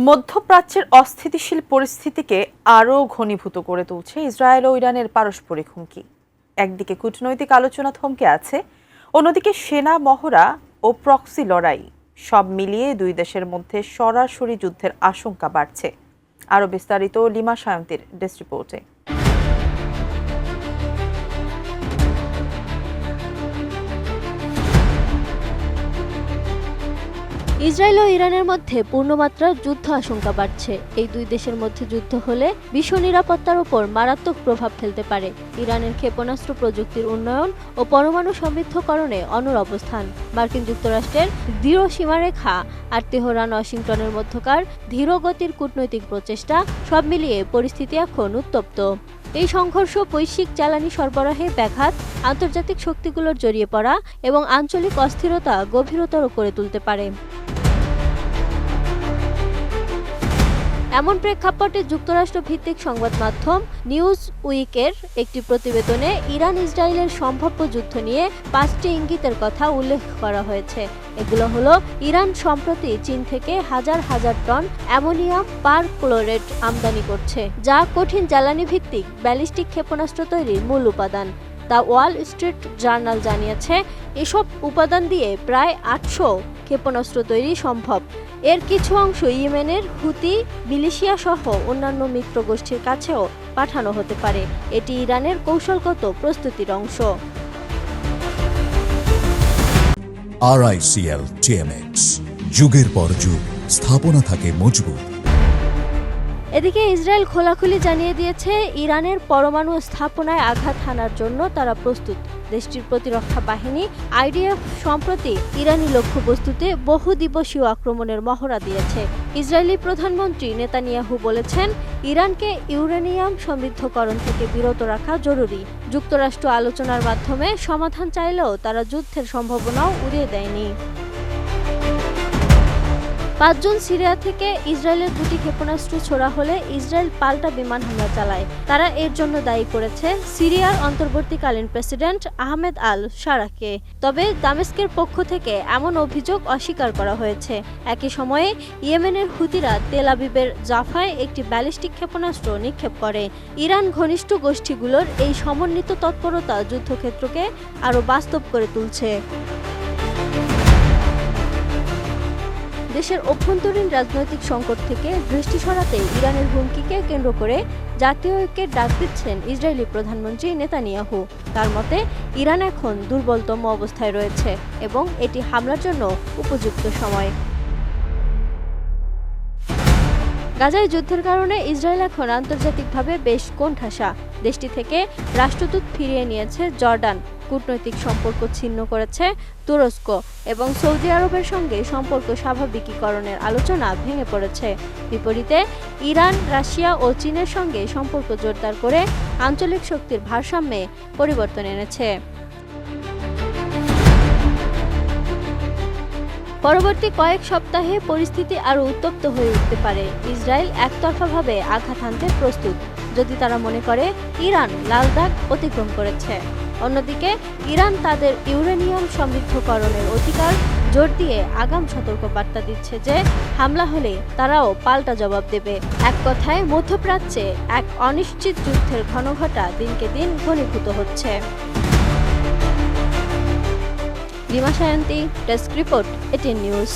মধ্যপ্রাচ্যের অস্থিতিশীল পরিস্থিতিকে আরও ঘনীভূত করে তুলছে ইসরায়েল ও ইরানের পারস্পরিক হুমকি। একদিকে কূটনৈতিক আলোচনা থমকে আছে, অন্যদিকে সেনা মহড়া ও প্রক্সি লড়াই, সব মিলিয়ে দুই দেশের মধ্যে সরাসরি যুদ্ধের আশঙ্কা বাড়ছে। আরও বিস্তারিত লিমা সায়ন্তীর ডেস্ক রিপোর্টে। ইসরায়েল ও ইরানের মধ্যে পূর্ণমাত্রার যুদ্ধ আশঙ্কা বাড়ছে। এই দুই দেশের মধ্যে যুদ্ধ হলে বিশ্ব নিরাপত্তার উপর মারাত্মক প্রভাব ফেলতে পারে। ইরানের ক্ষেপণাস্ত্র প্রযুক্তির উন্নয়ন ও পরমাণু সমৃদ্ধকরণে অনড় অবস্থান, মার্কিন যুক্তরাষ্ট্রের দৃঢ় সীমারেখা আর তেহরান ওয়াশিংটনের মধ্যকার ধীরগতির কূটনৈতিক প্রচেষ্টা, সব মিলিয়ে পরিস্থিতি এখন উত্তপ্ত। এই সংঘর্ষ বৈশ্বিক জ্বালানি সরবরাহে ব্যাঘাত, আন্তর্জাতিক শক্তিগুলোর জড়িয়ে পড়া এবং আঞ্চলিক অস্থিরতা গভীরতর করে তুলতে পারে। এমন প্রেক্ষাপটে যুক্তরাষ্ট্র ভিত্তিক সংবাদ মাধ্যম নিউজ উইকের একটি প্রতিবেদনে ইরান ইসরায়েলের সম্ভাব্য যুদ্ধ নিয়ে 5টি ইঙ্গিতের কথা উল্লেখ করা হয়েছে। এগুলো হলো, ইরান সম্প্রতি চীন থেকে হাজার হাজার টন অ্যামোনিয়াম পারক্লোরেট আমদানি করছে, যা কঠিন জ্বালানি ভিত্তিক ব্যালিস্টিক ক্ষেপণাস্ত্র তৈরির মূল উপাদান। দ্য ওয়াল স্ট্রিট জার্নাল জানিয়েছে, এসব উপাদান দিয়ে প্রায় 800 ক্ষেপণাস্ত্র তৈরি সম্ভব। এর কিছু অংশ ইয়েমেনের হুতি মিলিশিয়া সহ অন্যান্য মিত্র গোষ্ঠীর কাছেও পাঠানো হতে পারে। এটি ইরানের কৌশলগত প্রস্তুতির অংশ। RICL TMX, যুগের পর যুগ স্থাপনা থাকে মজবুত। এদিকে ইসরায়েল খোলাখুলি জানিয়ে দিয়েছে, ইরানের পরমাণু স্থাপনায় আঘাত হানার জন্য তারা প্রস্তুত। দেশটির প্রতিরক্ষা বাহিনী IDF সম্প্রতি ইরানি লক্ষ্যবস্তুতে বহুদিবসীয় আক্রমণের মহড়া দিয়েছে। ইসরায়েলি প্রধানমন্ত্রী নেতানিয়াহু বলেছেন, ইরানকে ইউরেনিয়াম সমৃদ্ধকরণ থেকে বিরত রাখা জরুরি। যুক্তরাষ্ট্র আলোচনার মাধ্যমে সমাধান চাইলেও তারা যুদ্ধের সম্ভাবনাও উড়িয়ে দেয়নি। 5 জুন সিরিয়া থেকে ইসরায়েলের 2টি ক্ষেপণাস্ত্র ছোড়া হলে ইসরায়েল পাল্টা বিমান হামলা চালায়। তারা এর জন্য দায়ী করেছে সিরিয়ার অন্তর্বর্তীকালীন প্রেসিডেন্ট আহমেদ আল শারাকে। তবে দামেস্কের পক্ষ থেকে এমন অভিযোগ অস্বীকার করা হয়েছে। একই সময়ে ইয়েমেনের হুতিরা তেল আবিবের জাফায় একটি ব্যালিস্টিক ক্ষেপণাস্ত্র নিক্ষেপ করে। ইরান ঘনিষ্ঠ গোষ্ঠীগুলোর এই সমন্বিত তৎপরতা যুদ্ধক্ষেত্রকে আরও বাস্তব করে তুলছে। দেশের অভ্যন্তরীণ রাজনৈতিক সংকট থেকে দৃষ্টি সরাতে ইরানের হুমকিকে কেন্দ্র করে জাতীয় ঐক্যের ডাক দিচ্ছেন ইসরায়েলি প্রধানমন্ত্রী নেতানিয়াহু। তার মতে, ইরান এখন দুর্বলতম অবস্থায় রয়েছে এবং এটি হামলার জন্য উপযুক্ত সময়। গাজায় যুদ্ধের কারণে ইসরায়েল এখন আন্তর্জাতিকভাবে বেশ কোণঠাসা। দেশটি থেকে রাষ্ট্রদূত ফিরিয়ে নিয়েছে জর্ডান, কূটনৈতিক সম্পর্ক ছিন্ন করেছে তুরস্ক এবং সৌদি আরবের সঙ্গে সম্পর্ক স্বাভাবিকীকরণের আলোচনা ভেঙে পড়েছে। বিপরীতে ইরান, রাশিয়া ও চীনের সঙ্গে সম্পর্ক জোরদার করে আঞ্চলিক শক্তির ভারসাম্যে পরিবর্তন এনেছে। পরবর্তী কয়েক সপ্তাহে পরিস্থিতি আরও উত্তপ্ত হয়ে উঠতে পারে। ইসরায়েল একতরফাভাবে আঘাত হানতে প্রস্তুত যদি তারা মনে করে ইরান লাল দাগ অতিক্রম করেছে। অন্যদিকে ইরান তাদের ইউরেনিয়াম সমৃদ্ধকরণের অধিকার জোর দিয়ে আগাম সতর্কবার্তা দিচ্ছে যে হামলা হলে তারাও পাল্টা জবাব দেবে। এক কথায়, মধ্যপ্রাচ্যে এক অনিশ্চিত যুদ্ধের ঘনঘটা দিনকে দিন ঘনীভূত হচ্ছে। Lima Sayanti, desk report, ATN news.